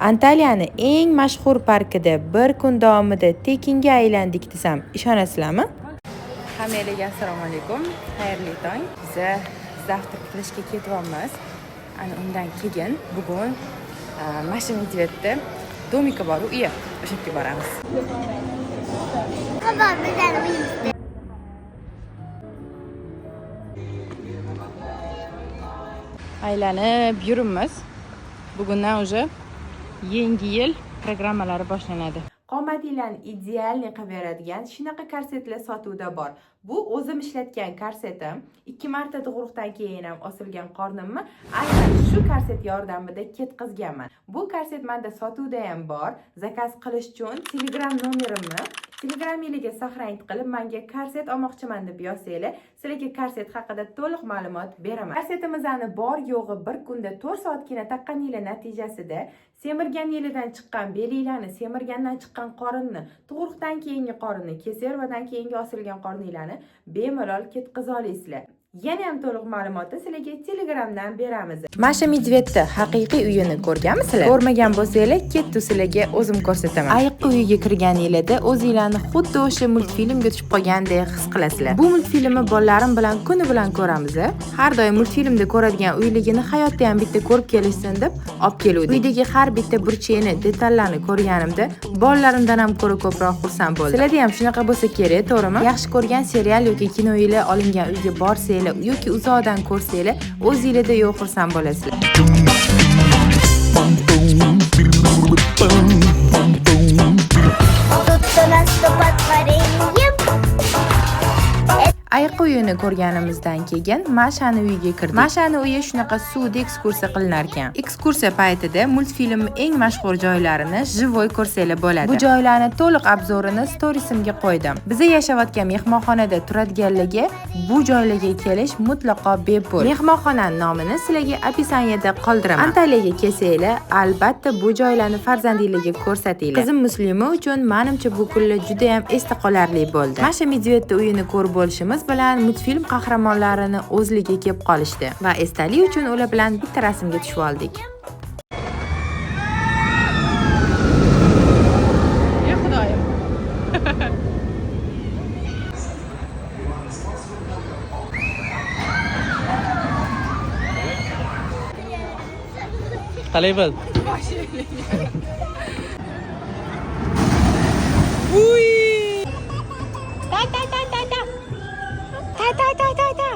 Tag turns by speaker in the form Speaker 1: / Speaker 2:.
Speaker 1: Antaliyani eng mashhur parkida bir kun davomida tekinga aylandik desam, ishonasizlarmi? Hammaga assalomu alaykum. Xayrli tong. Biz zavtrak qilishga ketyapmiz. Ana undan keyin bugun Masha Medvedda domika bor, uyi. O'sha yerga boramiz.
Speaker 2: Baba, bizlar uyimizda.
Speaker 1: Aylanib yuribmiz. Bugundan уже yangi yil programmalari boshlanadi. Qomatinglarni idealni qilib beradigan shunaqa korsetlar sotuvda bor. Bu o'zim ishlatgan korsetim. 2 marta tug'ruqdan keyin ham osilgan qornimni aynan shu korset yordamida ketkazganman. Bu korset menda sotuvda ham bor. Zakaz qilish uchun Telegram nomerimni Telegramga saqlanib qilib, menga korset olmoqchiman deb yozsanglar, sizlarga korset haqida to'liq ma'lumot beraman. Korsetimizni bor yo'g'i 1 kunda 4 soatgina taqqaninglar natijasida semirgan yilidan chiqqan belinglarni, semirgandan chiqqan qorinni, tug'ruqdan keyingi qorinni, keservadan keyingi osilgan qorninglarni bemalol ketkiza olasizlar. Yana ham to'liq ma'lumotni sizlarga Telegramdan beramiz. Masha Medvedda haqiqiy uyini ko'rganmisizlar? Ko'rmagan bo'lsanglar, ketdi sizlarga o'zim ko'rsataman. Ayiq uyiga kirganinglarda o'zingizlarni xuddi o'sha multfilmga tushib qolgandek his qilasizlar. Bu multfilmni bolalarim bilan kuni bilan ko'ramiz. Har doim multfilmda ko'radigan uyligini hayotda ham bitta ko'rib kelishsin deb olib keluvdik. Uydagi har bitta burchakni, detallarni ko'rganimda bolalarimdan ham ko'ra ko'proq xursand bo'ldim. Sizlarda ham shunaqa bo'lsa kerak, to'g'rimi? Yaxshi ko'rgan serial yoki kinoylar olingan uyga borsangiz yoki uzoqdan ko'rsanglar, o'zingizlarda yo'q xursand bo'lasizlar. Ayiq uyini ko'rganimizdan keyin Mashani uyiga kirdik. Mashani uyi shunaqa suvda ekskursiya qilinar ekan. Ekskursiya paytida multfilm eng mashhur joylarini живой ko'rsanglar bo'ladi. Bu joylarni to'liq obzorini storiesimga qo'ydim. Biz yashayotgan mehmonxonada turadiganlarga bu joylarga kelish mutlaqo bepul. Mehmonxonaning nomini sizlarga opisaniyada qoldiraman. Antaliyaga kelsanglar, albatta bu joylarni farzandingizlarga ko'rsatinglar. Qizim Muslima uchun menimcha bu kunlar juda ham esda qolarli bo'ldi. Masha Medvedda uyini ko'rib bo'lishimiz bilan multfilm qahramonlarini o'zligiga kelib qolishdi va esdalik uchun ular bilan bitta rasmga tushib oldik. Ey Xudoyim.
Speaker 3: Qalay bo'l.
Speaker 1: Uy! Ta.